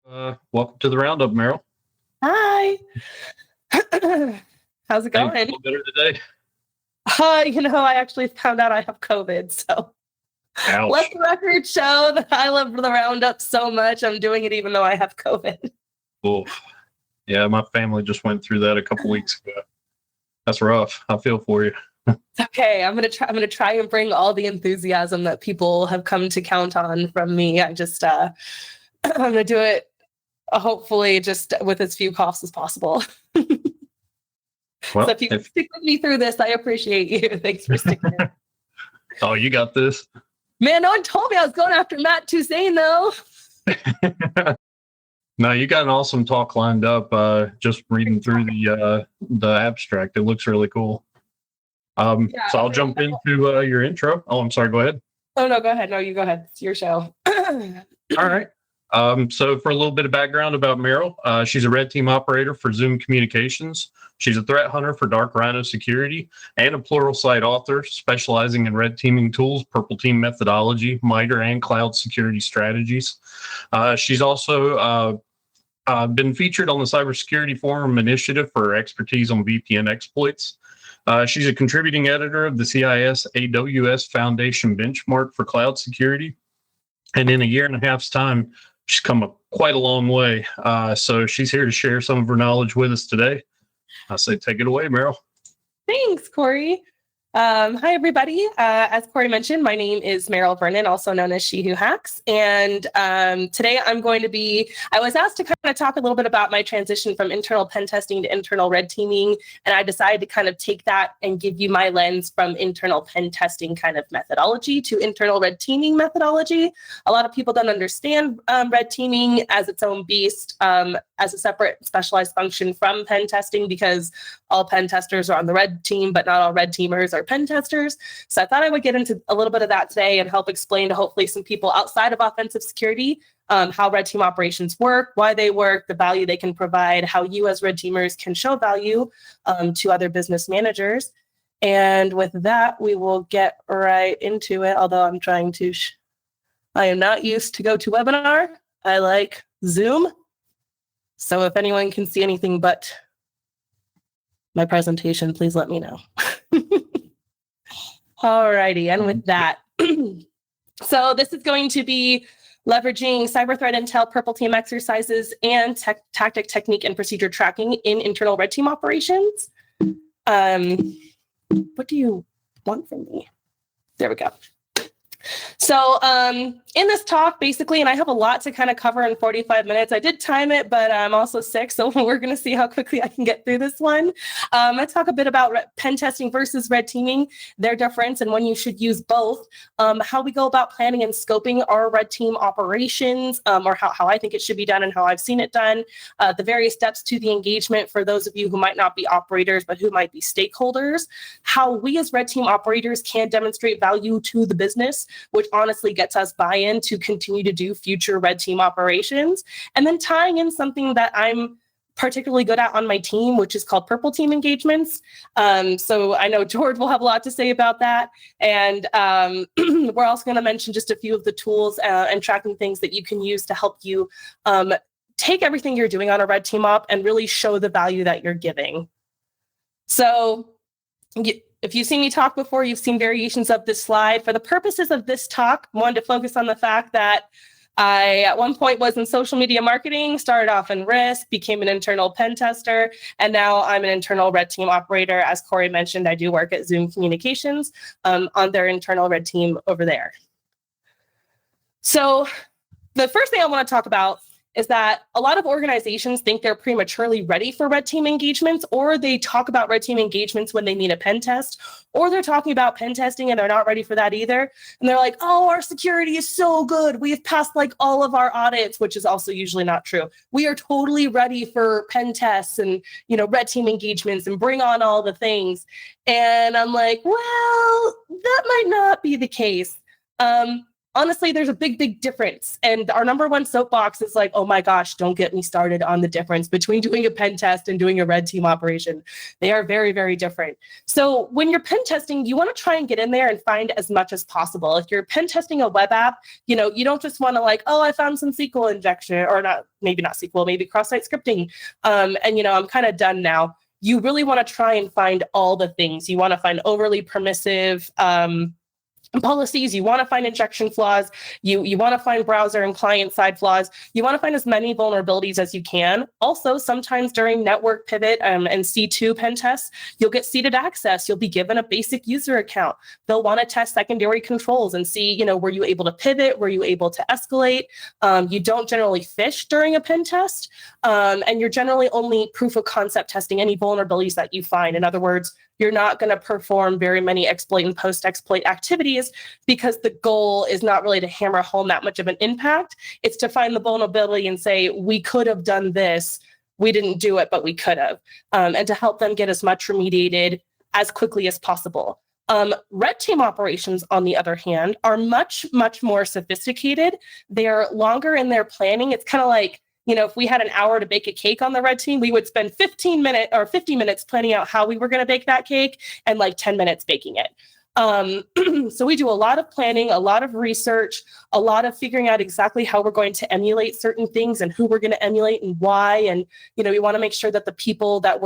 Welcome to the Roundup, Maril. Hi. How's it going? A little better today. I actually found out I have COVID, so Ouch. let the record show that I love the Roundup so much. I'm doing it even though I have COVID. Oof. Yeah, my family just went through that a couple weeks ago. That's rough. I feel for you. Okay, I'm gonna try and bring all the enthusiasm that people have come to count on from me. I'm gonna do it hopefully just with as few coughs as possible. Well, so if you stick with me through this, I appreciate you. Thanks for sticking with me. Oh, you got this. Man, no one told me I was going after Matt Toussaint, though. No, you got an awesome talk lined up. Just reading through the abstract, it looks really cool. So I'll jump into your intro. Oh, I'm sorry. Go ahead. Oh no, go ahead. No, you go ahead. It's your show. All right. So for a little bit of background about Maril, she's a Red Team operator for Zoom Communications. She's a threat hunter for Dark Rhino Security and a PluralSight author specializing in red teaming tools, purple team methodology, MITRE, and cloud security strategies. She's also been featured on the Cybersecurity Forum Initiative for her expertise on VPN exploits. She's a contributing editor of the CIS AWS Foundation Benchmark for cloud security. And in a year and a half's time, she's come quite a long way. So she's here to share some of her knowledge with us today. I say take it away, Maril. Thanks, Corey. Hi, everybody. As Corey mentioned, my name is Maril Vernon, also known as She Who Hacks. And today I was asked to kind of talk a little bit about my transition from internal pen testing to internal red teaming. And I decided to kind of take that and give you my lens from internal pen testing kind of methodology to internal red teaming methodology. A lot of people don't understand red teaming as its own beast, as a separate specialized function from pen testing, because all pen testers are on the red team, but not all red teamers are pen testers. So I thought I would get into a little bit of that today and help explain to hopefully some people outside of offensive security how red team operations work, why they work, the value they can provide, how you as red teamers can show value to other business managers. And with that, we will get right into it. Although I am not used to GoToWebinar. I like Zoom. So if anyone can see anything but my presentation, please let me know. Alrighty, and with that, so this is going to be leveraging cyber threat intel, purple team exercises, and tactic, technique, and procedure tracking in internal red team operations. What do you want from me? There we go. So in this talk, basically, and I have a lot to kind of cover in 45 minutes. I did time it, but I'm also sick, so we're going to see how quickly I can get through this one. I talk a bit about pen testing versus red teaming, their difference, and when you should use both, how we go about planning and scoping our red team operations, or how I think it should be done and how I've seen it done, the various steps to the engagement for those of you who might not be operators, but who might be stakeholders, how we as red team operators can demonstrate value to the business, which honestly gets us buy-in to continue to do future red team operations. And then tying in something that I'm particularly good at on my team, which is called purple team engagements. So I know George will have a lot to say about that. And we're also going to mention just a few of the tools and tracking things that you can use to help you take everything you're doing on a red team op and really show the value that you're giving. So if you've seen me talk before, you've seen variations of this slide. For the purposes of this talk, I wanted to focus on the fact that I, at one point, was in social media marketing, started off in risk, became an internal pen tester, and now I'm an internal red team operator. As Corey mentioned, I do work at Zoom Communications on their internal red team over there. So the first thing I want to talk about is that a lot of organizations think they're prematurely ready for red team engagements, or they talk about red team engagements when they mean a pen test, or they're talking about pen testing and they're not ready for that either. And they're like, oh, our security is so good. We've passed like all of our audits, which is also usually not true. We are totally ready for pen tests and, red team engagements and bring on all the things. And I'm like, well, that might not be the case. honestly, there's a big difference. And our number one soapbox is like, oh my gosh, don't get me started on the difference between doing a pen test and doing a red team operation. They are very different. So when you're pen testing, you want to try and get in there and find as much as possible. If you're pen testing a web app, you don't just want to like, oh, I found some SQL injection, or maybe not SQL, maybe cross-site scripting. And I'm kind of done now. You really want to try and find all the things. You want to find overly permissive policies, you want to find injection flaws, you want to find browser and client side flaws, you want to find as many vulnerabilities as you can. Also, sometimes during network pivot and C2 pen tests, you'll get seeded access. You'll be given a basic user account. They'll want to test secondary controls and see, were you able to pivot? Were you able to escalate? You don't generally phish during a pen test, and you're generally only proof of concept testing any vulnerabilities that you find. In other words, you're not going to perform very many exploit and post-exploit activities because the goal is not really to hammer home that much of an impact. It's to find the vulnerability and say, we could have done this. We didn't do it, but we could have. And to help them get as much remediated as quickly as possible. Red team operations, on the other hand, are much more sophisticated. They're longer in their planning. It's kind of like, if we had an hour to bake a cake on the red team, we would spend 50 minutes planning out how we were going to bake that cake and like 10 minutes baking it. So we do a lot of planning, a lot of research, a lot of figuring out exactly how we're going to emulate certain things and who we're going to emulate and why. And, we want to make sure that the people that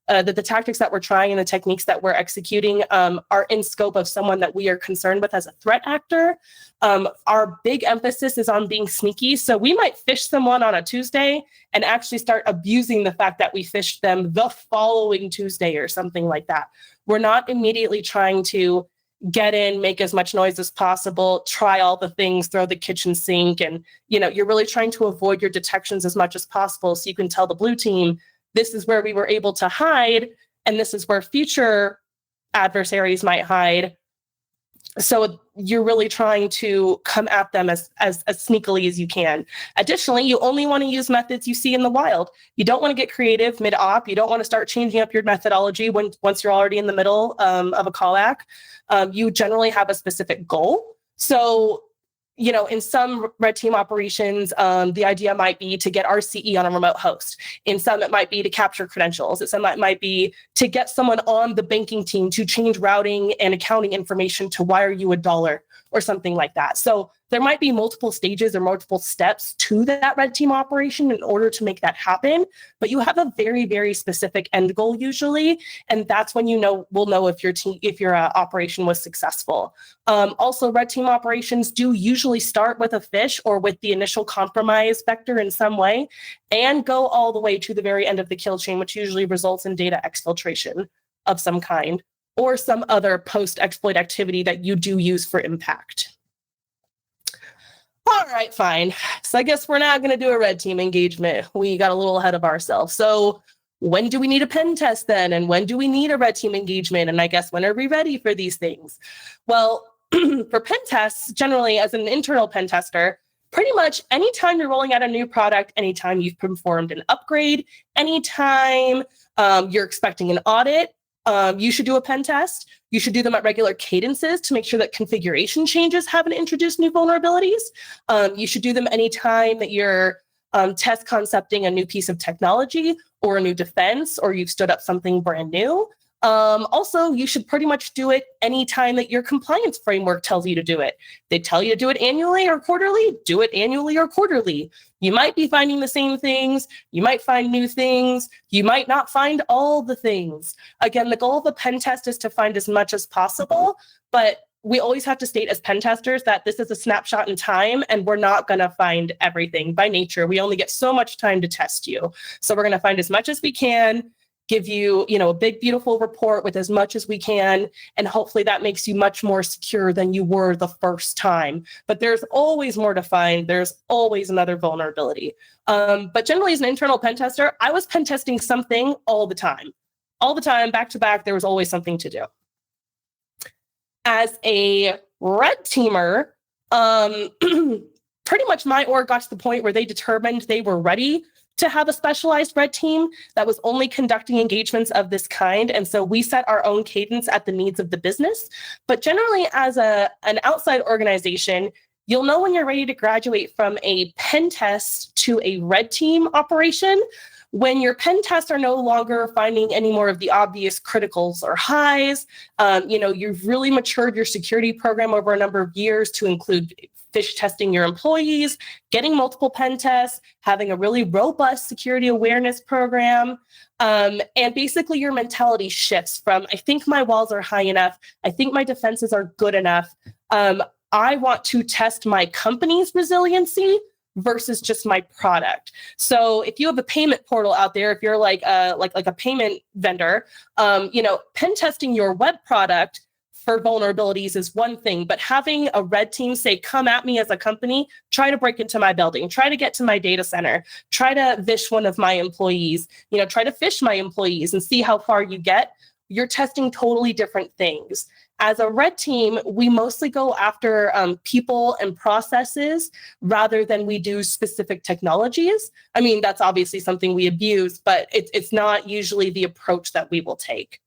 that the tactics that we're trying and the techniques that we're executing are in scope of someone that we are concerned with as a threat actor. Our big emphasis is on being sneaky. So we might phish someone on a Tuesday and actually start abusing the fact that we phished them the following Tuesday or something like that. We're not immediately trying to get in, make as much noise as possible, try all the things, throw the kitchen sink. And, you're really trying to avoid your detections as much as possible. So you can tell the blue team, this is where we were able to hide, and this is where future adversaries might hide. So you're really trying to come at them as sneakily as you can. Additionally, you only want to use methods you see in the wild. You don't want to get creative mid-op. You don't want to start changing up your methodology once you're already in the middle of a callback. You generally have a specific goal. So in some red team operations, the idea might be to get RCE on a remote host. In some, it might be to capture credentials. In some, it might be to get someone on the banking team to change routing and accounting information to wire you $1 or something like that. So there might be multiple stages or multiple steps to that red team operation in order to make that happen. But you have a very specific end goal usually, and that's when we'll know if your operation was successful. Also, red team operations do usually start with a phish or with the initial compromise vector in some way, and go all the way to the very end of the kill chain, which usually results in data exfiltration of some kind or some other post-exploit activity that you do use for impact. All right, fine. So I guess we're not going to do a red team engagement. We got a little ahead of ourselves. So when do we need a pen test then? And when do we need a red team engagement? And I guess when are we ready for these things? Well, for pen tests, generally as an internal pen tester, pretty much anytime you're rolling out a new product, anytime you've performed an upgrade, anytime you're expecting an audit, you should do a pen test. You should do them at regular cadences to make sure that configuration changes haven't introduced new vulnerabilities. You should do them anytime that you're test concepting a new piece of technology or a new defense, or you've stood up something brand new. Also, you should pretty much do it anytime that your compliance framework tells you to do it. They tell you to do it annually or quarterly, do it annually or quarterly. You might be finding the same things. You might find new things. You might not find all the things. Again, the goal of a pen test is to find as much as possible, but we always have to state as pen testers that this is a snapshot in time and we're not going to find everything by nature. We only get so much time to test you. So we're going to find as much as we can, give you, a big, beautiful report with as much as we can. And hopefully that makes you much more secure than you were the first time. But there's always more to find. There's always another vulnerability. But generally as an internal pen tester, I was pen testing something all the time, back to back. There was always something to do. As a red teamer, pretty much my org got to the point where they determined they were ready to have a specialized red team that was only conducting engagements of this kind. And so we set our own cadence at the needs of the business. But generally, as an outside organization, You'll know when you're ready to graduate from a pen test to a red team operation, when your pen tests are no longer finding any more of the obvious criticals or highs. You've really matured your security program over a number of years to include phish testing your employees, getting multiple pen tests, having a really robust security awareness program. And basically your mentality shifts from, I think my walls are high enough. I think my defenses are good enough. I want to test my company's resiliency versus just my product. So if you have a payment portal out there, if you're like a payment vendor, pen testing your web product for vulnerabilities is one thing, but having a red team say, come at me as a company, try to break into my building, try to get to my data center, try to phish one of my employees, try to phish my employees and see how far you get. You're testing totally different things. As a red team, we mostly go after people and processes rather than we do specific technologies. I mean, that's obviously something we abuse, but it's not usually the approach that we will take.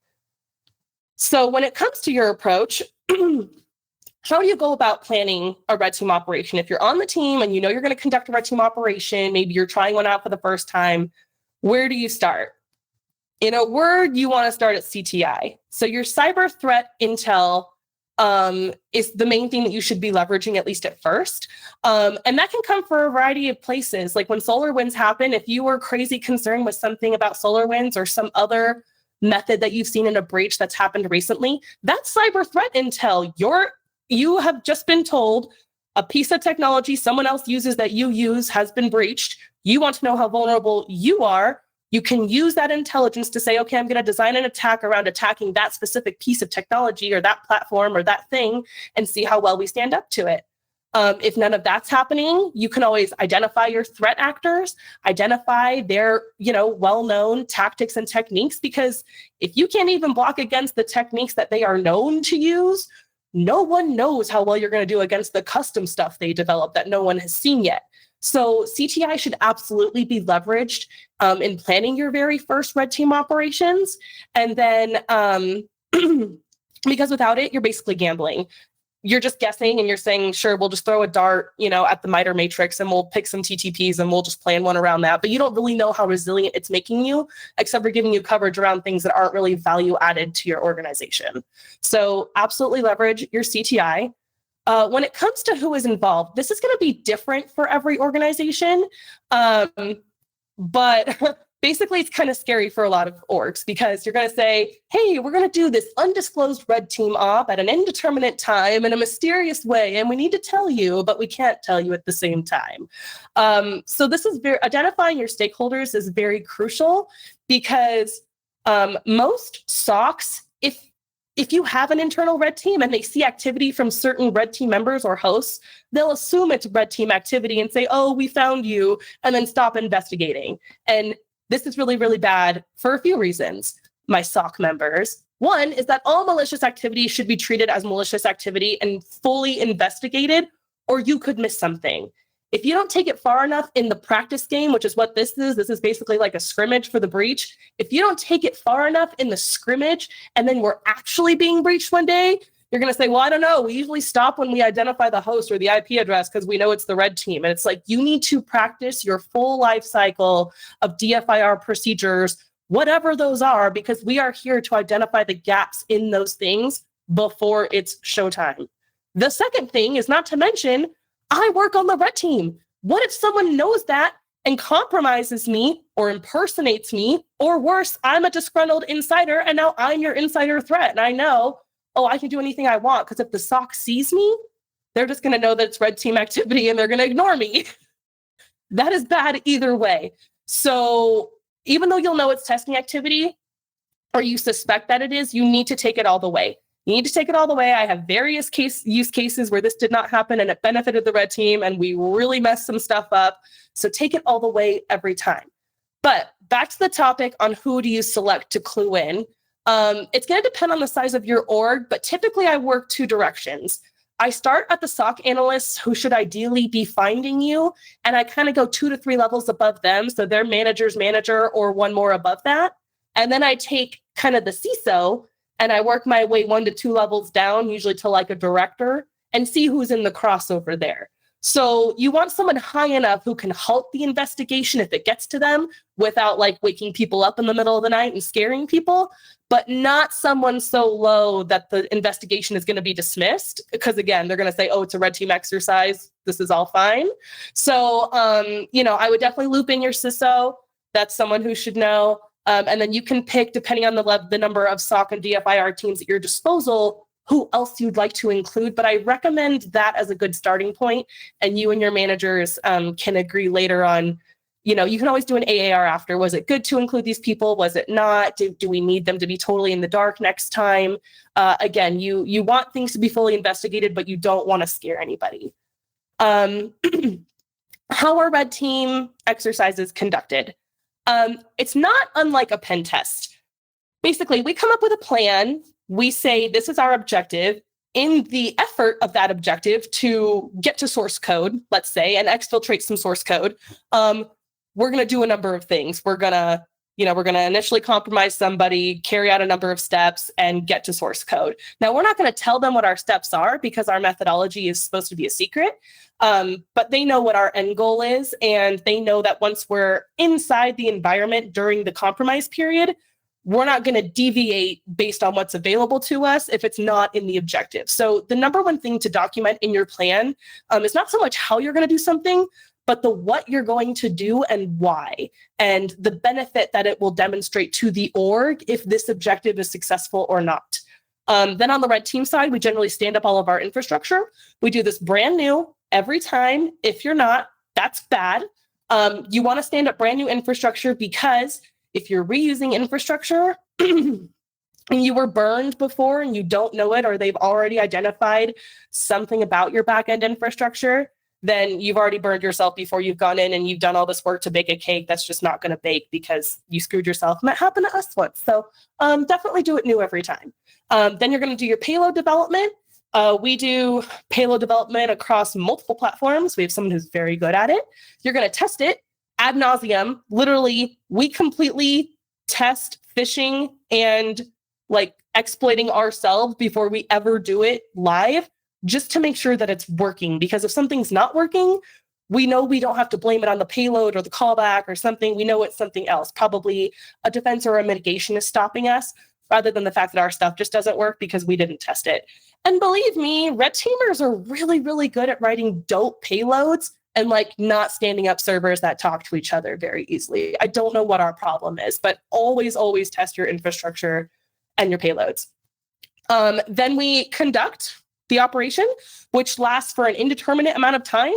So when it comes to your approach, how do you go about planning a red team operation? If you're on the team and you know you're going to conduct a red team operation, maybe you're trying one out for the first time, where do you start? In a word, you want to start at CTI. So your cyber threat intel is the main thing that you should be leveraging, at least at first. And that can come for a variety of places. Like when SolarWinds happen, if you were crazy concerned with something about SolarWinds or some other method that you've seen in a breach that's happened recently, that's cyber threat intel. You have just been told a piece of technology someone else uses that you use has been breached. You want to know how vulnerable you are. You can use that intelligence to say, okay, I'm going to design an attack around attacking that specific piece of technology or that platform or that thing and see how well we stand up to it. If none of that's happening, you can always identify your threat actors, identify their, well-known tactics and techniques, because if you can't even block against the techniques that they are known to use, no one knows how well you're going to do against the custom stuff they develop that no one has seen yet. So CTI should absolutely be leveraged in planning your very first red team operations. And then because without it, you're basically gambling. You're just guessing and you're saying, sure, we'll just throw a dart, at the MITRE matrix and we'll pick some TTPs and we'll just plan one around that. But you don't really know how resilient it's making you, except for giving you coverage around things that aren't really value added to your organization. So absolutely leverage your CTI. When it comes to who is involved, this is going to be different for every organization. But basically, it's kind of scary for a lot of orgs because you're going to say, hey, we're going to do this undisclosed red team op at an indeterminate time in a mysterious way. And we need to tell you, but we can't tell you at the same time. So this is identifying your stakeholders is very crucial because most SOCs, if you have an internal red team and they see activity from certain red team members or hosts, they'll assume it's red team activity and say, oh, we found you, and then stop investigating. And this is really, really bad for a few reasons, my SOC members. One is that all malicious activity should be treated as malicious activity and fully investigated, or you could miss something. If you don't take it far enough in the practice game, which is what this is basically like a scrimmage for the breach. If you don't take it far enough in the scrimmage and then we're actually being breached one day, you're going to say, well, I don't know. We usually stop when we identify the host or the IP address because we know it's the red team. And it's like, you need to practice your full life cycle of DFIR procedures, whatever those are, because we are here to identify the gaps in those things before it's showtime. The second thing is not to mention, I work on the red team. What if someone knows that and compromises me or impersonates me, or worse, I'm a disgruntled insider and now I'm your insider threat. And I know, oh, I can do anything I want because if the SOC sees me, they're just going to know that it's red team activity and they're going to ignore me. That is bad either way. So even though you'll know it's testing activity or you suspect that it is, you need to take it all the way. You need to take it all the way. I have various use cases where this did not happen and it benefited the red team and we really messed some stuff up. So take it all the way every time. But back to the topic on who do you select to clue in. It's going to depend on the size of your org, but typically I work two directions. I start at the SOC analysts who should ideally be finding you, and I kind of go 2 to 3 levels above them. So they're manager's manager or one more above that. And then I take kind of the CISO and I work my way 1 to 2 levels down, usually to like a director. and see who's in the crossover there. So you want someone high enough who can halt the investigation if it gets to them without like waking people up in the middle of the night and scaring people, but not someone so low that the investigation is going to be dismissed. Because again, they're going to say, oh, it's a red team exercise. This is all fine. So, I would definitely loop in your CISO. That's someone who should know. And then you can pick, depending on the number of SOC and DFIR teams at your disposal, who else you'd like to include. But I recommend that as a good starting point, and you and your managers can agree later on. You can always do an AAR after. Was it good to include these people? Was it not? Do we need them to be totally in the dark next time? Again, you want things to be fully investigated, but you don't want to scare anybody. How are red team exercises conducted? It's not unlike a pen test. Basically, we come up with a plan. We say, this is our objective. In the effort of that objective to get to source code, let's say, and exfiltrate some source code, we're going to do a number of things. We're going to initially compromise somebody, carry out a number of steps, and get to source code. Now, we're not going to tell them what our steps are because our methodology is supposed to be a secret, but they know what our end goal is, and they know that once we're inside the environment during the compromise period, we're not going to deviate based on what's available to us if it's not in the objective. So the number one thing to document in your plan is not so much how you're going to do something, but the what you're going to do and why, and the benefit that it will demonstrate to the org if this objective is successful or not. Then on the red team side, we generally stand up all of our infrastructure. We do this brand new every time. If you're not, that's bad. You want to stand up brand new infrastructure because if you're reusing infrastructure and you were burned before and you don't know it, or they've already identified something about your backend infrastructure, then you've already burned yourself before you've gone in and you've done all this work to bake a cake that's just not going to bake because you screwed yourself. And that happened to us once. So definitely do it new every time. Then you're going to do your payload development. We do payload development across multiple platforms. We have someone who's very good at it. You're going to test it ad nauseum. Literally, we completely test phishing and like exploiting ourselves before we ever do it live, just to make sure that it's working. Because if something's not working, we know we don't have to blame it on the payload or the callback or something. We know it's something else. Probably a defense or a mitigation is stopping us, rather than the fact that our stuff just doesn't work because we didn't test it. And believe me, red teamers are really, really good at writing dope payloads and like not standing up servers that talk to each other very easily. I don't know what our problem is, but always, always test your infrastructure and your payloads. Then we conduct the operation, which lasts for an indeterminate amount of time.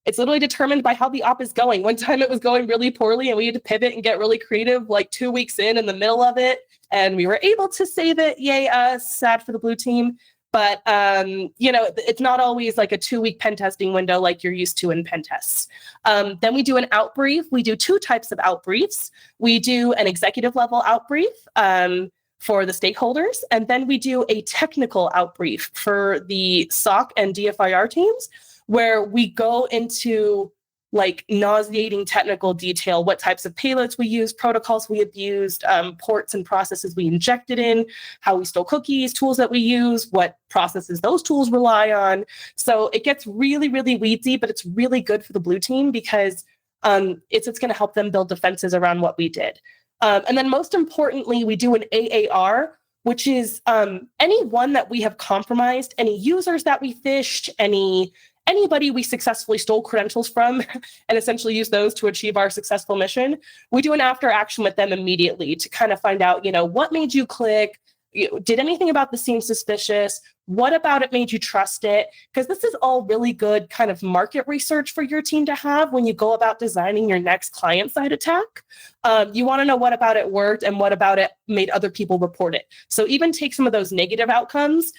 It's literally determined by how the op is going. One time it was going really poorly and we had to pivot and get really creative like 2 weeks in the middle of it. And we were able to save it. Yay us, sad for the blue team. But, it's not always like a 2-week pen testing window like you're used to in pen tests. Then we do an outbrief. We do 2 types of outbriefs. We do an executive level outbrief for the stakeholders. And then we do a technical outbrief for the SOC and DFIR teams, where we go into like nauseating technical detail, what types of payloads we use, protocols we abused, ports and processes we injected in, how we stole cookies, tools that we use, what processes those tools rely on. So it gets really, really weedy, but it's really good for the blue team because it's going to help them build defenses around what we did. And then most importantly, we do an AAR, which is anyone that we have compromised, any users that we phished, anybody we successfully stole credentials from and essentially use those to achieve our successful mission. We do an after action with them immediately to kind of find out, what made you click? Did anything about this seem suspicious? What about it made you trust it? Because this is all really good kind of market research for your team to have when you go about designing your next client-side attack. You want to know what about it worked and what about it made other people report it. So even take some of those negative outcomes,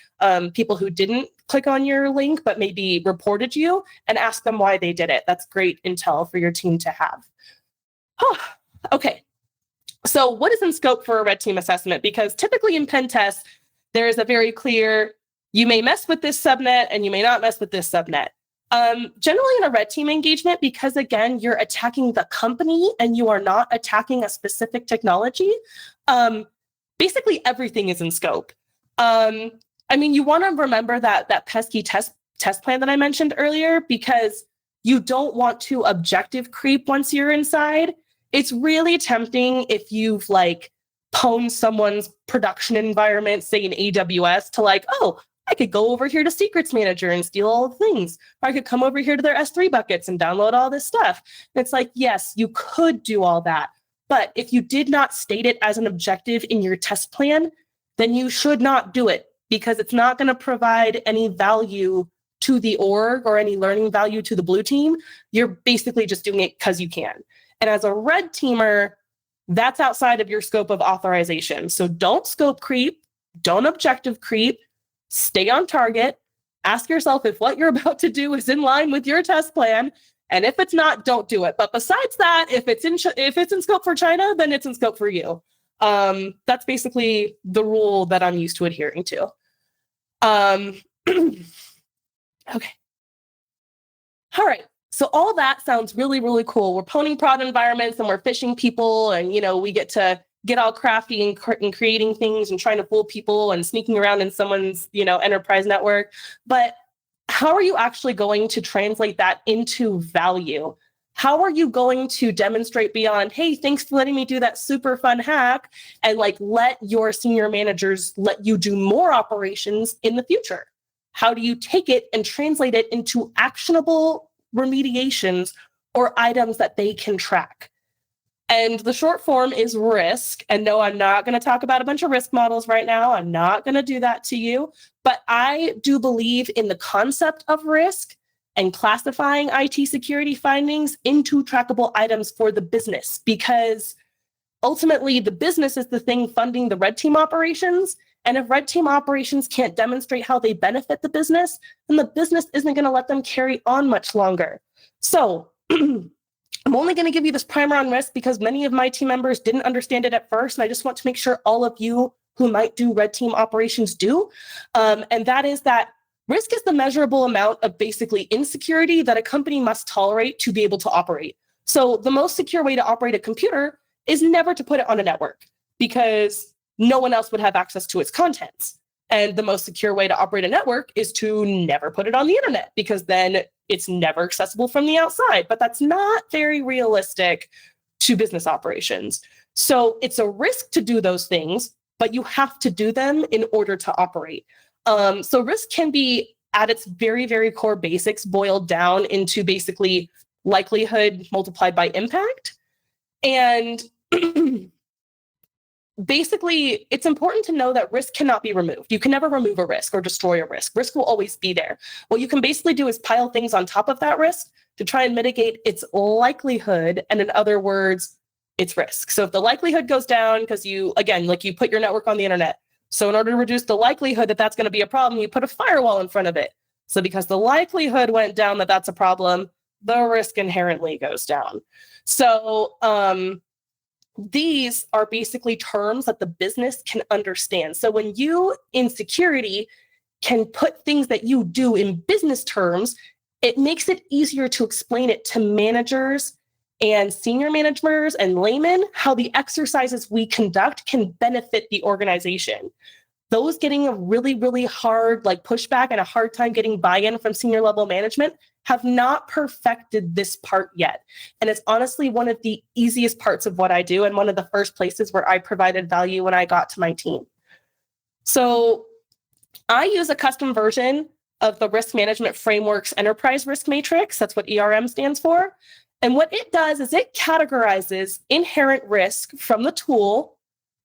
people who didn't click on your link but maybe reported you, and ask them why they did it. That's great intel for your team to have. Okay. So what is in scope for a red team assessment? Because typically in pen tests, there is a very clear, you may mess with this subnet and you may not mess with this subnet. Generally in a red team engagement, because again, you're attacking the company and you are not attacking a specific technology, basically everything is in scope. You want to remember that pesky test test plan that I mentioned earlier, because you don't want to objective creep once you're inside. It's really tempting if you've like pwned someone's production environment, say in AWS, to like, oh, I could go over here to Secrets Manager and steal all the things. Or I could come over here to their S3 buckets and download all this stuff. And it's like, yes, you could do all that. But if you did not state it as an objective in your test plan, then you should not do it, because it's not going to provide any value to the org or any learning value to the blue team. You're basically just doing it because you can. And as a red teamer, that's outside of your scope of authorization. So don't scope creep, don't objective creep, stay on target, ask yourself if what you're about to do is in line with your test plan. And if it's not, don't do it. But besides that, if it's in scope for China, then it's in scope for you. That's basically the rule that I'm used to adhering to. Okay. All right. So all that sounds really, really cool. We're pwning prod environments and we're phishing people, and we get to get all crafty and creating things and trying to fool people and sneaking around in someone's enterprise network. But how are you actually going to translate that into value? How are you going to demonstrate beyond, hey, thanks for letting me do that super fun hack, and like let your senior managers let you do more operations in the future? How do you take it and translate it into actionable remediations or items that they can track? And the short form is risk. And no, I'm not going to talk about a bunch of risk models right now. I'm not going to do that to you. But I do believe in the concept of risk and classifying IT security findings into trackable items for the business, because ultimately the business is the thing funding the red team operations. And if red team operations can't demonstrate how they benefit the business, then the business isn't going to let them carry on much longer. So I'm only going to give you this primer on risk because many of my team members didn't understand it at first. And I just want to make sure all of you who might do red team operations do. And that is that risk is the measurable amount of basically insecurity that a company must tolerate to be able to operate. So the most secure way to operate a computer is never to put it on a network, because no one else would have access to its contents. And the most secure way to operate a network is to never put it on the internet, because then it's never accessible from the outside. But that's not very realistic to business operations. So it's a risk to do those things, but you have to do them in order to operate. So risk can be, at its very, very core basics, boiled down into basically likelihood multiplied by impact. And basically, it's important to know that risk cannot be removed. You can never remove a risk or destroy a risk. Risk will always be there. What you can basically do is pile things on top of that risk to try and mitigate its likelihood, and in other words, its risk. So if the likelihood goes down because you put your network on the internet. So in order to reduce the likelihood that that's going to be a problem, you put a firewall in front of it. So because the likelihood went down that that's a problem, the risk inherently goes down. So these are basically terms that the business can understand. So when you in security can put things that you do in business terms, it makes it easier to explain it to managers and senior managers and laymen how the exercises we conduct can benefit the organization. Those getting a really, really hard pushback and a hard time getting buy-in from senior level management have not perfected this part yet. And it's honestly one of the easiest parts of what I do, and one of the first places where I provided value when I got to my team. So I use a custom version of the Risk Management Framework's Enterprise Risk Matrix. That's what ERM stands for. And what it does is it categorizes inherent risk from the tool.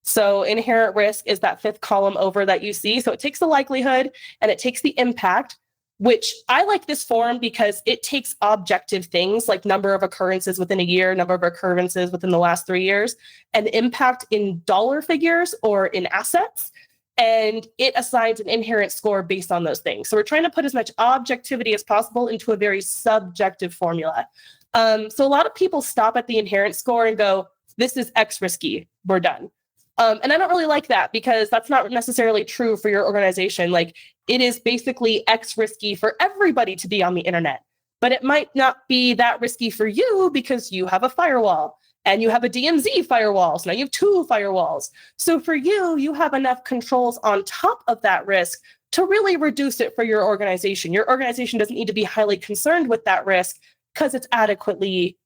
So inherent risk is that fifth column over that you see. So it takes the likelihood and it takes the impact, which I like this form because it takes objective things like number of occurrences within a year, number of occurrences within the last 3 years, and impact in dollar figures or in assets. And it assigns an inherent score based on those things. So we're trying to put as much objectivity as possible into a very subjective formula. So a lot of people stop at the inherent score and go, this is X risky, we're done. And I don't really like that because that's not necessarily true for your organization. It is basically X risky for everybody to be on the internet, but it might not be that risky for you because you have a firewall and you have a DMZ firewall. So now you have 2 firewalls. So for you, you have enough controls on top of that risk to really reduce it for your organization. Your organization doesn't need to be highly concerned with that risk because it's adequately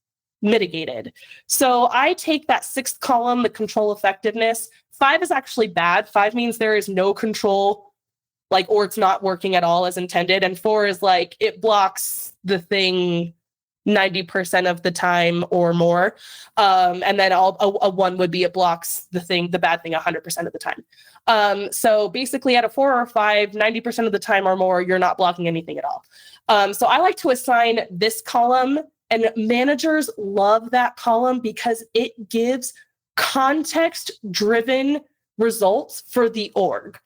mitigated. So I take that 6th column, the control effectiveness. 5 is actually bad. 5 means there is no control, or it's not working at all as intended. And 4 is it blocks the thing 90% of the time or more. And then a 1 would be it blocks the bad thing 100% of the time. So basically at a 4 or 5, 90% of the time or more, you're not blocking anything at all. So I like to assign this column, and managers love that column because it gives context-driven results for the org.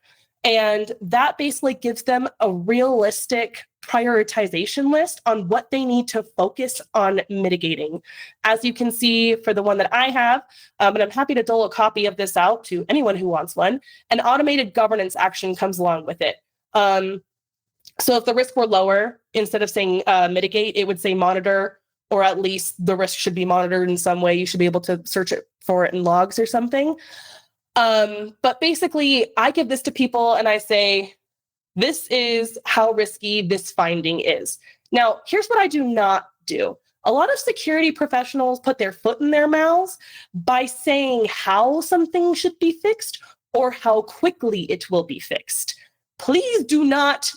And that basically gives them a realistic prioritization list on what they need to focus on mitigating. As you can see for the one that I have, and I'm happy to dole a copy of this out to anyone who wants one, an automated governance action comes along with it. So if the risk were lower, instead of saying mitigate, it would say monitor, or at least the risk should be monitored in some way. You should be able to search for it in logs or something. But basically, I give this to people and I say, this is how risky this finding is. Now, here's what I do not do. A lot of security professionals put their foot in their mouths by saying how something should be fixed or how quickly it will be fixed. Please do not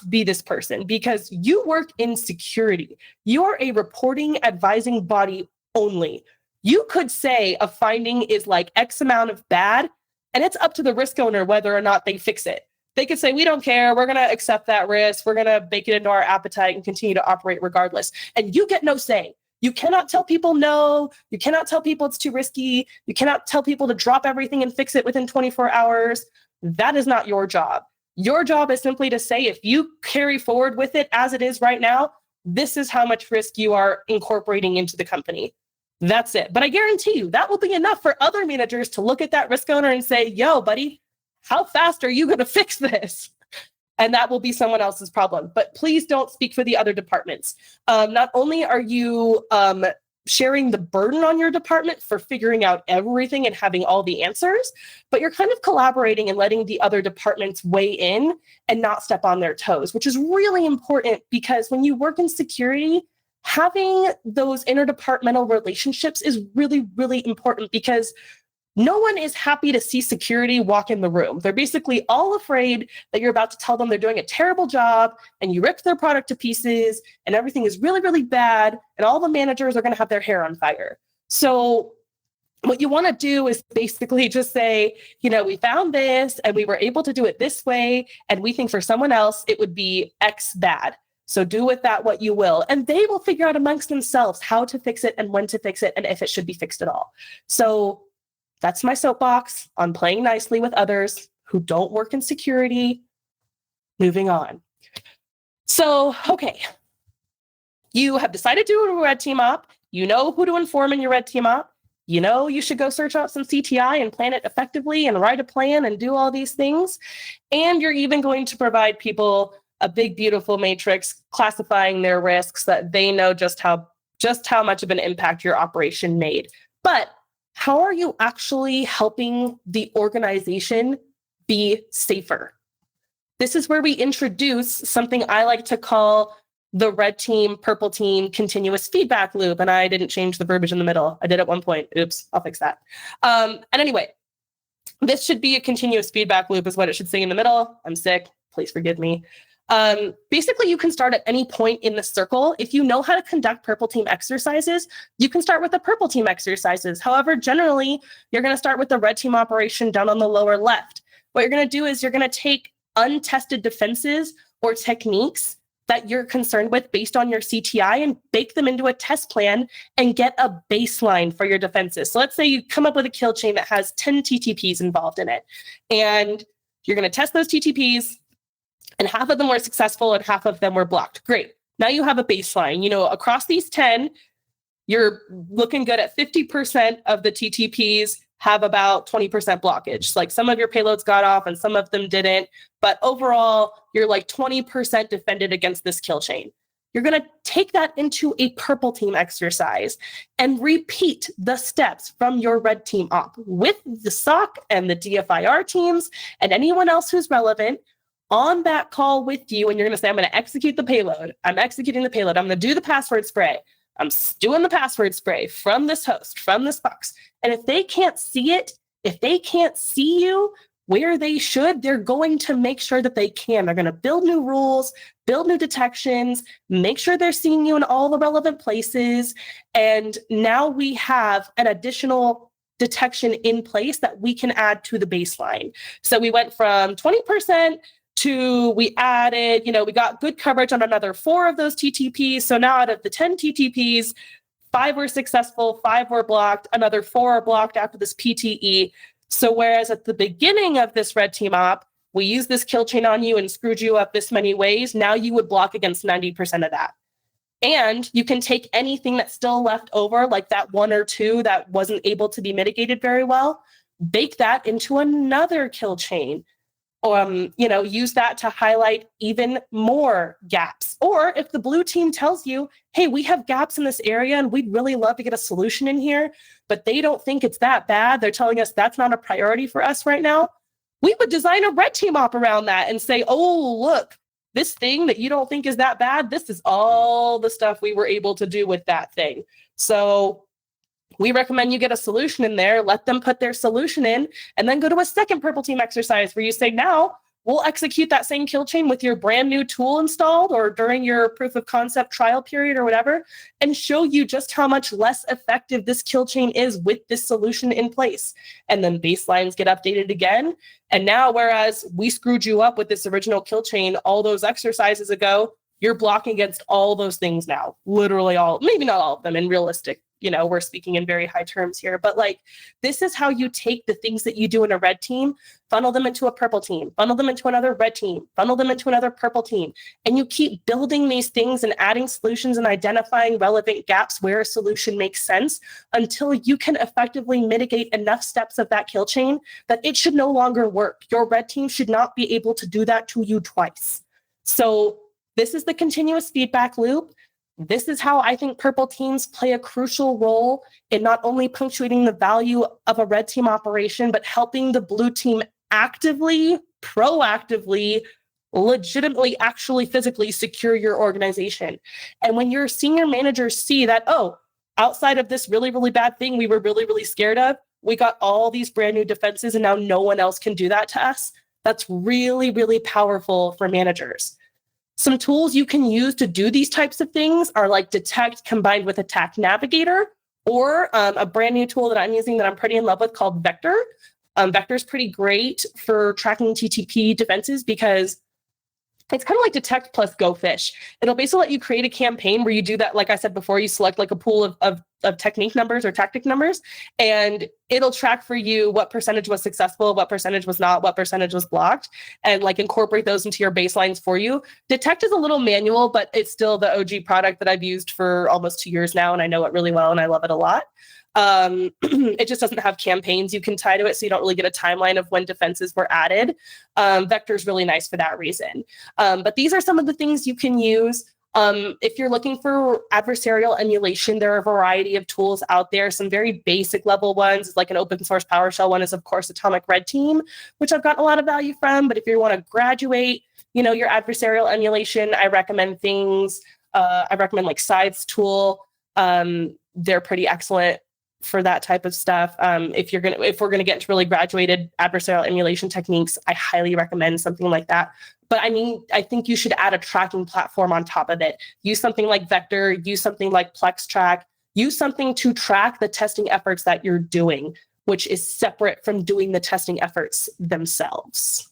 be this person, because you work in security. You are a reporting, advising body only. You could say a finding is X amount of bad, and it's up to the risk owner whether or not they fix it. They could say, we don't care. We're going to accept that risk. We're going to bake it into our appetite and continue to operate regardless. And you get no say. You cannot tell people no. You cannot tell people it's too risky. You cannot tell people to drop everything and fix it within 24 hours. That is not your job. Your job is simply to say, if you carry forward with it as it is right now, this is how much risk you are incorporating into the company. That's it. But I guarantee you that will be enough for other managers to look at that risk owner and say, yo, buddy, how fast are you going to fix this? And that will be someone else's problem. But please don't speak for the other departments. Not only are you sharing the burden on your department for figuring out everything and having all the answers, but you're kind of collaborating and letting the other departments weigh in and not step on their toes, which is really important, because when you work in security, having those interdepartmental relationships is really, really important, because no one is happy to see security walk in the room. They're basically all afraid that you're about to tell them they're doing a terrible job and you ripped their product to pieces and everything is really, really bad, and all the managers are going to have their hair on fire. So what you want to do is basically just say, we found this and we were able to do it this way, and we think for someone else it would be X bad. So do with that what you will. And they will figure out amongst themselves how to fix it and when to fix it and if it should be fixed at all. So that's my soapbox on playing nicely with others who don't work in security. Moving on. So, okay. You have decided to do a red team op. You know who to inform in your red team op. You know you should go search out some CTI and plan it effectively and write a plan and do all these things. And you're even going to provide people a big, beautiful matrix classifying their risks, that they know just how much of an impact your operation made. But how are you actually helping the organization be safer? This is where we introduce something I like to call the red team, purple team continuous feedback loop. And I didn't change the verbiage in the middle. I did at one point. Oops, I'll fix that. And anyway, this should be a continuous feedback loop is what it should say in the middle. I'm sick. Please forgive me. Basically, you can start at any point in the circle. If you know how to conduct purple team exercises, you can start with the purple team exercises. However, generally, you're going to start with the red team operation down on the lower left. What you're going to do is you're going to take untested defenses or techniques that you're concerned with based on your CTI and bake them into a test plan and get a baseline for your defenses. So let's say you come up with a kill chain that has 10 TTPs involved in it, and you're going to test those TTPs, and half of them were successful and half of them were blocked. Great. Now you have a baseline. Across these 10, you're looking good at 50% of the TTPs have about 20% blockage. Like some of your payloads got off and some of them didn't. But overall, you're 20% defended against this kill chain. You're going to take that into a purple team exercise and repeat the steps from your red team op with the SOC and the DFIR teams and anyone else who's relevant on that call with you, and you're going to say, I'm going to execute the payload. I'm executing the payload. I'm going to do the password spray. I'm doing the password spray from this host, from this box. And if they can't see it, if they can't see you where they should, they're going to make sure that they can. They're going to build new rules, build new detections, make sure they're seeing you in all the relevant places. And now we have an additional detection in place that we can add to the baseline. So we went from 20% to, we added, we got good coverage on another 4 of those TTPs. So now out of the 10 TTPs, 5 were successful, 5 were blocked, another 4 are blocked after this PTE. So whereas at the beginning of this red team op, we used this kill chain on you and screwed you up this many ways, now you would block against 90% of that. And you can take anything that's still left over, like that 1 or 2 that wasn't able to be mitigated very well, bake that into another kill chain. Use that to highlight even more gaps. Or if the blue team tells you, hey, we have gaps in this area and we'd really love to get a solution in here, but they don't think it's that bad, they're telling us that's not a priority for us right now, we would design a red team op around that and say, oh, look, this thing that you don't think is that bad, this is all the stuff we were able to do with that thing. So we recommend you get a solution in there, let them put their solution in, and then go to a second purple team exercise where you say, now we'll execute that same kill chain with your brand new tool installed or during your proof of concept trial period or whatever, and show you just how much less effective this kill chain is with this solution in place. And then baselines get updated again. And now, whereas we screwed you up with this original kill chain all those exercises ago, you're blocking against all those things now, literally all, maybe not all of them in realistic, we're speaking in very high terms here, but this is how you take the things that you do in a red team, funnel them into a purple team, funnel them into another red team, funnel them into another purple team. And you keep building these things and adding solutions and identifying relevant gaps where a solution makes sense until you can effectively mitigate enough steps of that kill chain that it should no longer work. Your red team should not be able to do that to you twice. So this is the continuous feedback loop. This is how I think purple teams play a crucial role in not only punctuating the value of a red team operation, but helping the blue team actively, proactively, legitimately, actually physically secure your organization. And when your senior managers see that, oh, outside of this really, really bad thing we were really, really scared of, we got all these brand new defenses and now no one else can do that to us, that's really, really powerful for managers. Some tools you can use to do these types of things are like Detect combined with Attack Navigator, or a brand new tool that I'm using that I'm pretty in love with called Vector. Vector is pretty great for tracking TTP defenses because it's kind of like Detect plus Go Fish. It'll basically let you create a campaign where you do that, like I said before, you select like a pool of technique numbers or tactic numbers, and it'll track for you what percentage was successful, what percentage was not, what percentage was blocked, and incorporate those into your baselines for you. Detect is a little manual, but it's still the OG product that I've used for almost 2 years now, and I know it really well, and I love it a lot. It just doesn't have campaigns you can tie to it, so you don't really get a timeline of when defenses were added. Vector is really nice for that reason. But these are some of the things you can use. If you're looking for adversarial emulation, there are a variety of tools out there. Some very basic level ones, like an open source PowerShell one, is of course Atomic Red Team, which I've gotten a lot of value from. But if you want to graduate, your adversarial emulation, I recommend things. I recommend like Sides tool. They're pretty excellent for that type of stuff. If we're gonna get into really graduated adversarial emulation techniques, I highly recommend something like that. But I think you should add a tracking platform on top of it. Use something like Vector, use something like PlexTrack, use something to track the testing efforts that you're doing, which is separate from doing the testing efforts themselves.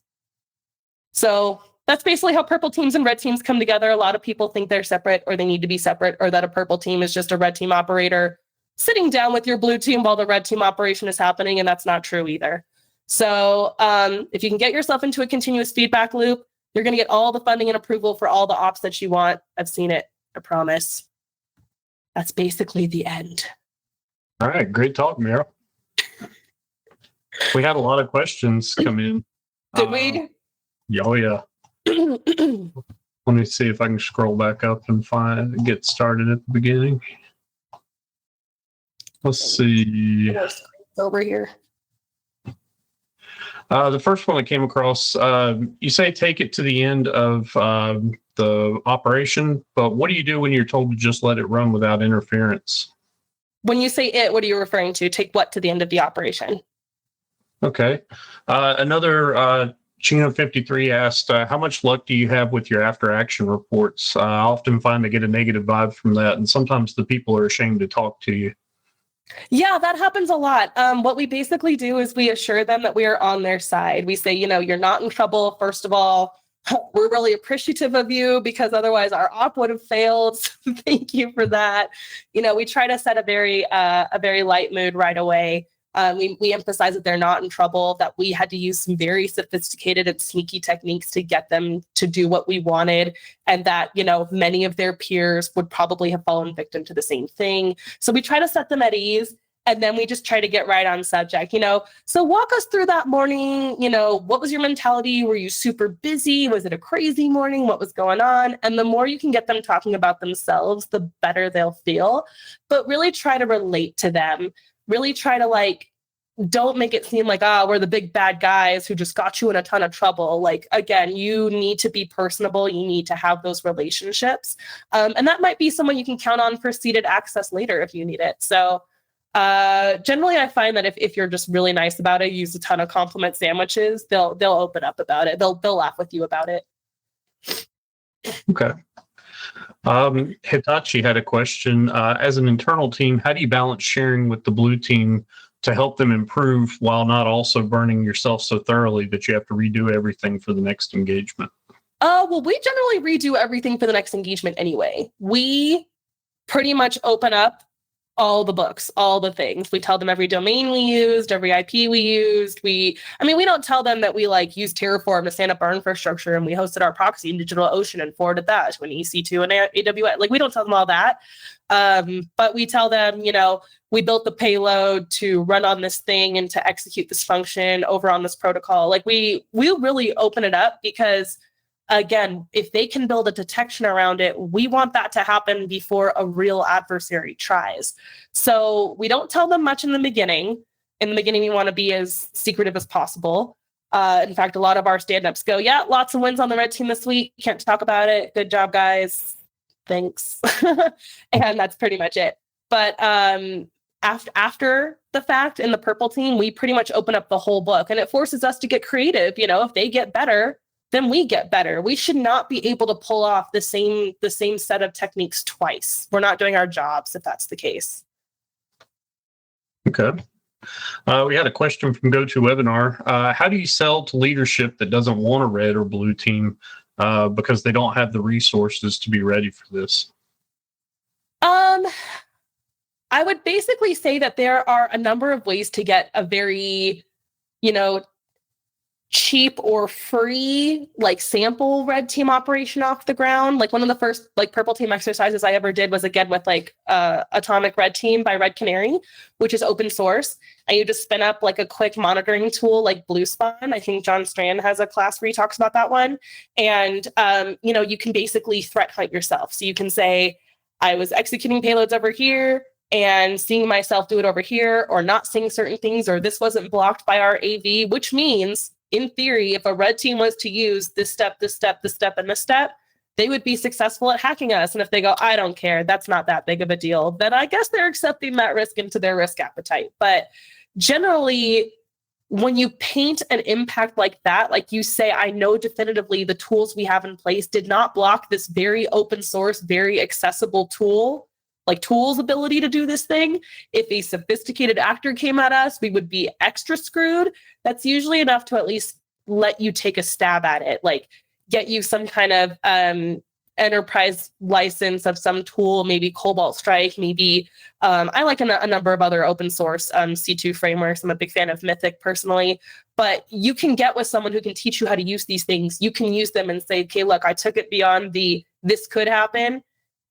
So that's basically how purple teams and red teams come together. A lot of people think they're separate, or they need to be separate, or that a purple team is just a red team operator sitting down with your blue team while the red team operation is happening, and that's not true either. So if you can get yourself into a continuous feedback loop, you're going to get all the funding and approval for all the ops that you want. I've seen it, I promise. That's basically the end. All right, great talk, Maril. We had a lot of questions come in. Did we? Oh, yeah. Let me see if I can scroll back up and get started at the beginning. Let's see. Over here. The first one I came across, you say take it to the end of the operation, but what do you do when you're told to just let it run without interference? When you say it, what are you referring to? Take what to the end of the operation? Okay. Another Chino 53 asked, how much luck do you have with your after action reports? I often find I get a negative vibe from that, and sometimes the people are ashamed to talk to you. Yeah, that happens a lot. What we basically do is we assure them that we are on their side. We say, you're not in trouble. First of all, we're really appreciative of you because otherwise our op would have failed. So thank you for that. We try to set a very light mood right away. We emphasize that they're not in trouble, that we had to use some very sophisticated and sneaky techniques to get them to do what we wanted, and that, many of their peers would probably have fallen victim to the same thing. So we try to set them at ease, and then we just try to get right on subject, So walk us through that morning. What was your mentality? Were you super busy? Was it a crazy morning? What was going on? And the more you can get them talking about themselves, the better they'll feel. But really try to relate to them. Really try to don't make it seem like, we're the big bad guys who just got you in a ton of trouble. Again, you need to be personable. You need to have those relationships. And that might be someone you can count on for seated access later if you need it. So generally, I find that if you're just really nice about it, use a ton of compliment sandwiches, they'll open up about it. They'll laugh with you about it. Okay. Hitachi had a question. As an internal team, how do you balance sharing with the blue team to help them improve while not also burning yourself so thoroughly that you have to redo everything for the next engagement? Well, we generally redo everything for the next engagement anyway. We pretty much open up all the books, all the things. We tell them every domain we used, every IP we used. We don't tell them that we use Terraform to stand up our infrastructure and we hosted our proxy in DigitalOcean and forwarded that to an EC2 and AWS. We don't tell them all that. But we tell them, we built the payload to run on this thing and to execute this function over on this protocol. We really open it up because, again, if they can build a detection around it, we want that to happen before a real adversary tries. So we don't tell them much in the beginning. In the beginning, we want to be as secretive as possible. In fact, a lot of our stand-ups go, yeah, lots of wins on the red team this week. Can't talk about it. Good job, guys. Thanks. And that's pretty much it. But after the fact, in the purple team, we pretty much open up the whole book, and it forces us to get creative. If they get better, then we get better. We should not be able to pull off the same set of techniques twice. We're not doing our jobs if that's the case. Okay. We had a question from GoToWebinar. How do you sell to leadership that doesn't want a red or blue team because they don't have the resources to be ready for this? I would basically say that there are a number of ways to get a very, cheap or free sample red team operation off the ground. One of the first purple team exercises I ever did was again with Atomic Red Team by Red Canary, which is open source, and you just spin up a quick monitoring tool like Blue Spawn. I think John Strand has a class where he talks about that one, and you can basically threat hunt yourself. So you can say, I was executing payloads over here and seeing myself do it over here, or not seeing certain things, or this wasn't blocked by our AV, which means, in theory, if a red team was to use this step, this step, this step, and this step, they would be successful at hacking us. And if they go, I don't care, that's not that big of a deal, then I guess they're accepting that risk into their risk appetite. But generally, when you paint an impact like that, you say, I know definitively the tools we have in place did not block this very open source, very accessible tool's ability to do this thing. If a sophisticated actor came at us, we would be extra screwed. That's usually enough to at least let you take a stab at it, get you some kind of enterprise license of some tool, maybe Cobalt Strike, maybe I like a number of other open source C2 frameworks. I'm a big fan of Mythic personally, but you can get with someone who can teach you how to use these things. You can use them and say, okay, look, I took it beyond this could happen.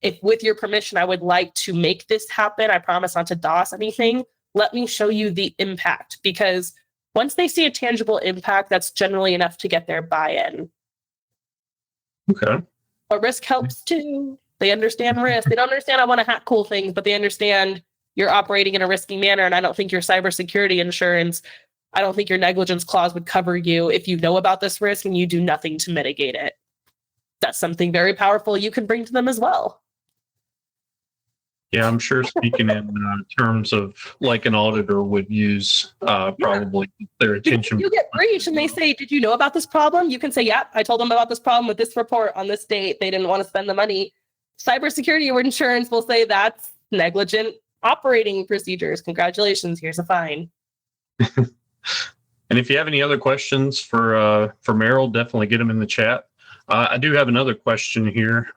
If with your permission, I would like to make this happen. I promise not to DOS anything. Let me show you the impact, because once they see a tangible impact, that's generally enough to get their buy-in. Okay. But risk helps too. They understand risk. They don't understand I want to hack cool things, but they understand you're operating in a risky manner, and I don't think your cybersecurity insurance I don't think your negligence clause would cover you if you know about this risk and you do nothing to mitigate it. That's something very powerful you can bring to them as well. Yeah, I'm sure speaking in terms of like an auditor would use probably their attention. You get breached and they say, did you know about this problem? You can say, yeah, I told them about this problem with this report on this date. They didn't want to spend the money. Cybersecurity or insurance will say that's negligent operating procedures. Congratulations, here's a fine. And if you have any other questions for Maril, definitely get them in the chat. I do have another question here.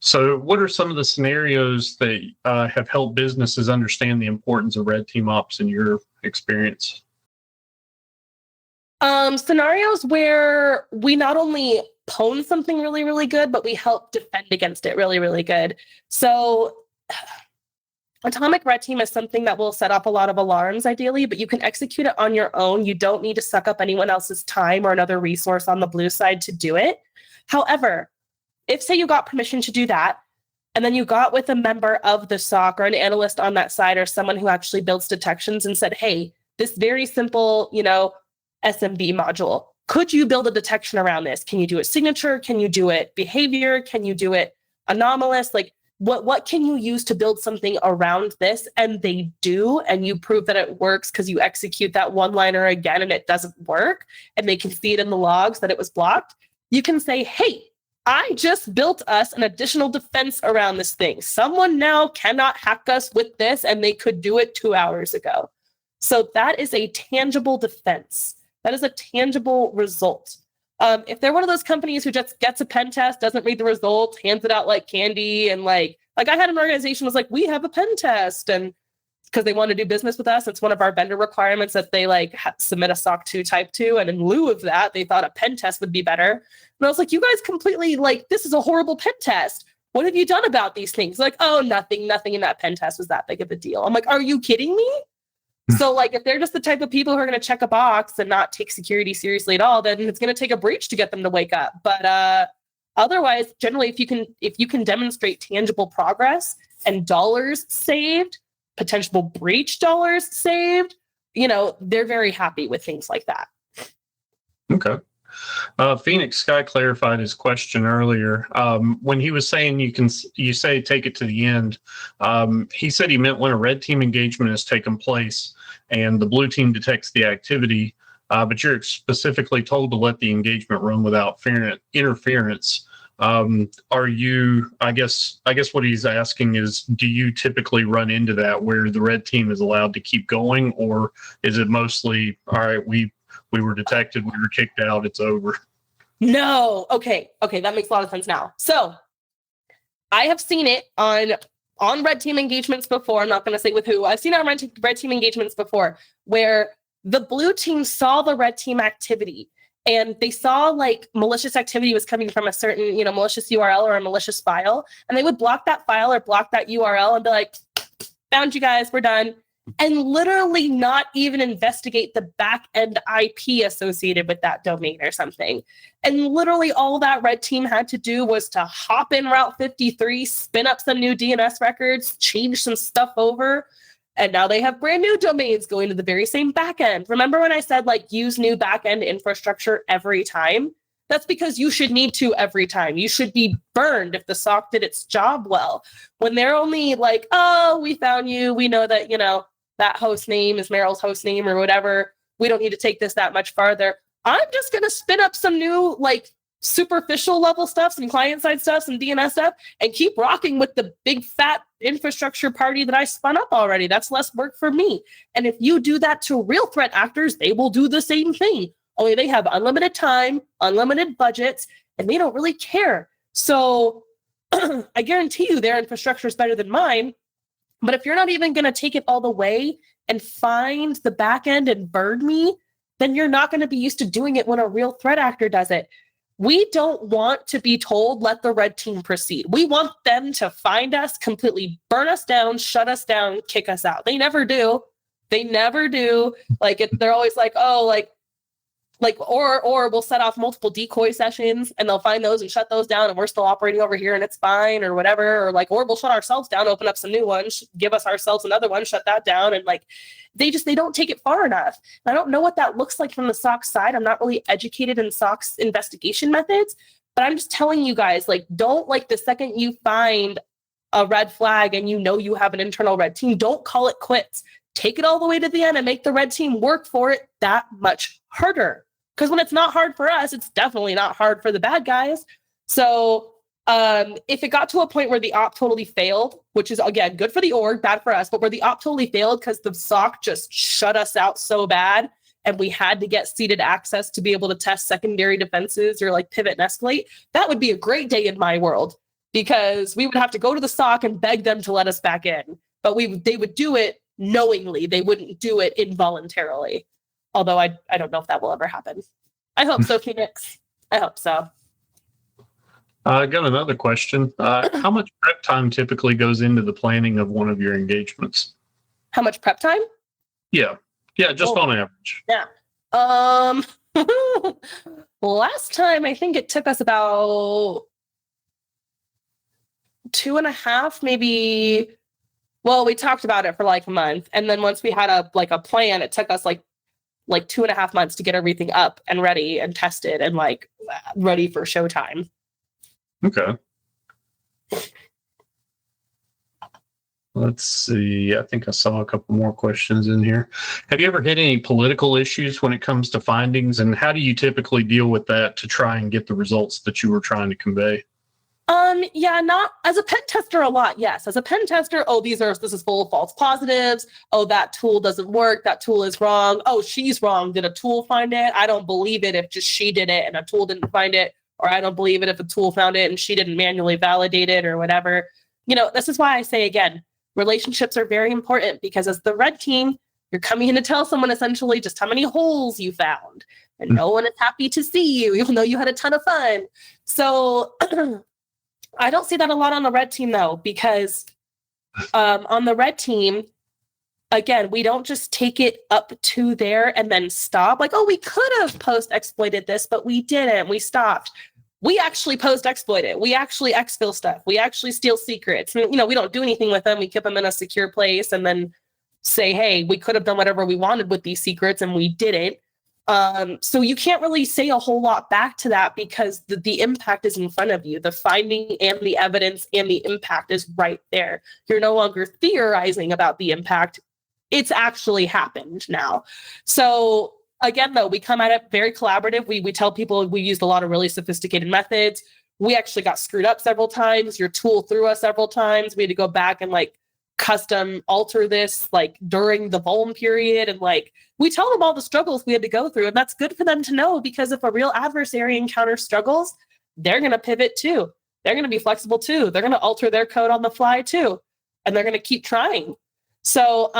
So what are some of the scenarios that have helped businesses understand the importance of red team ops in your experience? Scenarios where we not only pwn something really, really good, but we help defend against it really, really good. So Atomic Red Team is something that will set up a lot of alarms ideally, but you can execute it on your own. You don't need to suck up anyone else's time or another resource on the blue side to do it. However, if say you got permission to do that, and then you got with a member of the SOC or an analyst on that side or someone who actually builds detections and said, hey, this very simple, SMB module, could you build a detection around this? Can you do it signature? Can you do it behavior? Can you do it anomalous? Like what can you use to build something around this? And they do, and you prove that it works because you execute that one-liner again and it doesn't work, and they can see it in the logs that it was blocked. You can say, hey, I just built us an additional defense around this thing. Someone now cannot hack us with this, and they could do it 2 hours ago. So that is a tangible defense. That is a tangible result. If they're one of those companies who just gets a pen test, doesn't read the results, hands it out like candy, and like I had an organization was like, we have a pen test, and because they want to do business with us, it's one of our vendor requirements that they submit a SOC 2 type 2, and in lieu of that, they thought a pen test would be better. And I was like, you guys completely this is a horrible pen test. What have you done about these things? Like, oh, nothing in that pen test was that big of a deal. I'm like, are you kidding me? So if they're just the type of people who are going to check a box and not take security seriously at all, then it's going to take a breach to get them to wake up. But otherwise, generally, if you can demonstrate tangible progress and dollars saved, potential breach dollars saved, they're very happy with things like that. Okay. Phoenix Sky clarified his question earlier. When he was saying you say take it to the end, he said he meant when a red team engagement has taken place and the blue team detects the activity, but you're specifically told to let the engagement run without interference. Are you, I guess what he's asking is, do you typically run into that where the red team is allowed to keep going, or is it mostly, all right, we were detected, we were kicked out, it's over? No. Okay, that makes a lot of sense now. So I have seen it on red team engagements before. I'm not going to say with who. I've seen it on red team engagements before where the blue team saw the red team activity and they saw malicious activity was coming from a certain, malicious URL or a malicious file, and they would block that file or block that URL and be like, found you guys, we're done. And literally not even investigate the back end IP associated with that domain or something. And literally all that red team had to do was to hop in Route 53, spin up some new DNS records, change some stuff over, and now they have brand new domains going to the very same back end. Remember when I said use new back end infrastructure every time? That's because you should need to every time. You should be burned if the SOC did its job well. When they're only oh, we found you, we know that, that host name is Maril's host name or whatever. We don't need to take this that much farther. I'm just going to spin up some new superficial level stuff, some client side stuff, some DNS stuff, and keep rocking with the big fat infrastructure party that I spun up already. That's less work for me. And if you do that to real threat actors, they will do the same thing. Only they have unlimited time, unlimited budgets, and they don't really care. So I guarantee you their infrastructure is better than mine. But if you're not even going to take it all the way and find the back end and burn me, then you're not going to be used to doing it when a real threat actor does it. We don't want to be told, let the red team proceed. We want them to find us, completely burn us down, shut us down, kick us out. They never do. They never do. They're always Like, or we'll set off multiple decoy sessions and they'll find those and shut those down and we're still operating over here and it's fine or whatever. Or like, or we'll shut ourselves down, open up some new ones, give us ourselves another one, shut that down. And like, they don't take it far enough. And I don't know what that looks like from the SOC side. I'm not really educated in SOC's investigation methods, but I'm just telling you guys, like, don't, like, the second you find a red flag and you know you have an internal red team, don't call it quits. Take it all the way to the end and make the red team work for it that much harder. Because when it's not hard for us, it's definitely not hard for the bad guys. So if it got to a point where the op totally failed, which is, again, good for the org, bad for us, but where the op totally failed because the SOC just shut us out so bad and we had to get seated access to be able to test secondary defenses or like pivot and escalate, that would be a great day in my world, because we would have to go to the SOC and beg them to let us back in. But they would do it knowingly. They wouldn't do it involuntarily. Although I don't know if that will ever happen. I hope so, Phoenix. I hope so. I got another question. How much prep time typically goes into the planning of one of your engagements? How much prep time? Yeah, just on average. Yeah. Last time I think it took us about 2.5, maybe. Well, we talked about it for like a month, and then once we had a plan, it took us like 2.5 months to get everything up and ready and tested and like ready for showtime. Okay. Let's see. I think I saw a couple more questions in here. Have you ever had any political issues when it comes to findings, and how do you typically deal with that to try and get the results that you were trying to convey? Yeah, not as a pen tester a lot. Yes. As a pen tester, this is full of false positives. Oh, that tool doesn't work. That tool is wrong. Oh, she's wrong. Did a tool find it? I don't believe it if just she did it and a tool didn't find it. Or I don't believe it if a tool found it and she didn't manually validate it or whatever. This is why I say, again, relationships are very important, because as the red team, you're coming in to tell someone essentially just how many holes you found. And no one is happy to see you, even though you had a ton of fun. So I don't see that a lot on the red team, though, because on the red team, again, we don't just take it up to there and then stop. Like, oh, we could have post-exploited this, but we didn't. We stopped. We actually post-exploit it. We actually exfil stuff. We actually steal secrets. We don't do anything with them. We keep them in a secure place and then say, hey, we could have done whatever we wanted with these secrets and we didn't. So you can't really say a whole lot back to that, because the impact is in front of you. The finding and the evidence and the impact is right there. You're no longer theorizing about the impact. It's actually happened now. So again, though, we come at it very collaborative. We tell people we used a lot of really sophisticated methods. We actually got screwed up several times. Your tool threw us several times. We had to go back and custom alter this during the vuln period, and we tell them all the struggles we had to go through, and that's good for them to know, because if a real adversary encounters struggles, they're going to pivot too. They're going to be flexible too. They're going to alter their code on the fly too, and they're going to keep trying. So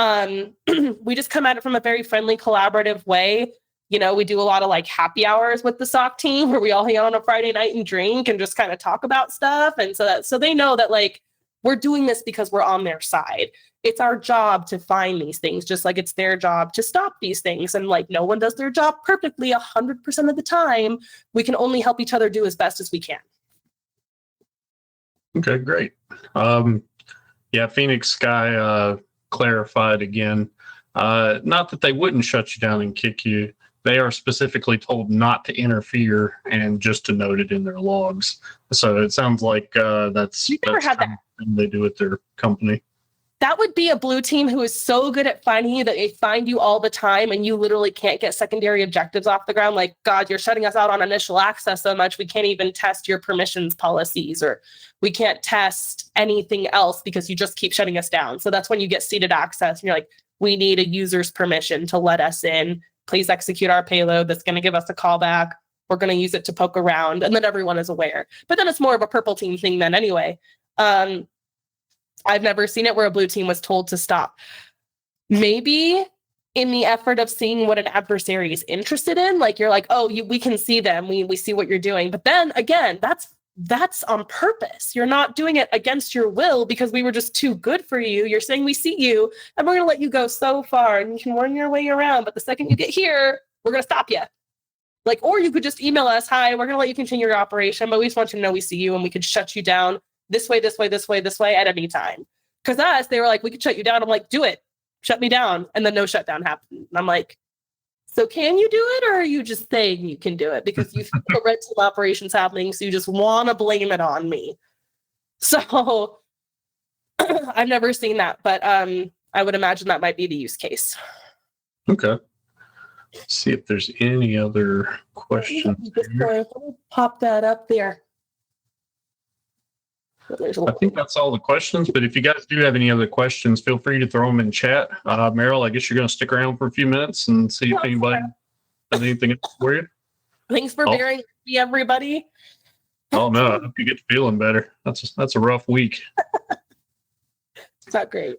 we just come at it from a very friendly, collaborative way. We do a lot of happy hours with the SOC team where we all hang out on a Friday night and drink and just kind of talk about stuff, and so they know that we're doing this because we're on their side. It's our job to find these things, just like it's their job to stop these things. And no one does their job perfectly 100% of the time. We can only help each other do as best as we can. Okay, great. Phoenix Sky clarified again. Not that they wouldn't shut you down and kick you. They are specifically told not to interfere and just to note it in their logs. So it sounds like that's that they do at their company. That would be a blue team who is so good at finding you that they find you all the time and you literally can't get secondary objectives off the ground. Like, God, you're shutting us out on initial access so much, we can't even test your permissions policies, or we can't test anything else because you just keep shutting us down. So that's when you get seated access and you're like, we need a user's permission to let us in. Please execute our payload that's going to give us a callback. We're going to use it to poke around, and then everyone is aware. But then it's more of a purple team thing then anyway. I've never seen it where a blue team was told to stop. Maybe in the effort of seeing what an adversary is interested in, you're like, oh, we can see them. We see what you're doing. But then again, that's on purpose. You're not doing it against your will because we were just too good for you. You're saying we see you and we're going to let you go so far and you can worm your way around. But the second you get here, we're going to stop you. Like, or you could just email us, hi, we're going to let you continue your operation, but we just want you to know we see you and we could shut you down this way, this way, this way, this way at any time. Because us, they were like, we could shut you down. I'm like, do it. Shut me down. And then no shutdown happened. And I'm like, so can you do it? Or are you just saying you can do it? Because you feel a red team operations happening, so you just want to blame it on me. So I've never seen that, but I would imagine that might be the use case. Okay. Let's see if there's any other questions. Let me pop that up there. I think that's all the questions, but if you guys do have any other questions, feel free to throw them in chat. Maril, I guess you're going to stick around for a few minutes and see if anybody has anything else for you. Thanks for bearing with me, everybody. Oh no, I hope you get feeling better. That's a rough week. It's not great.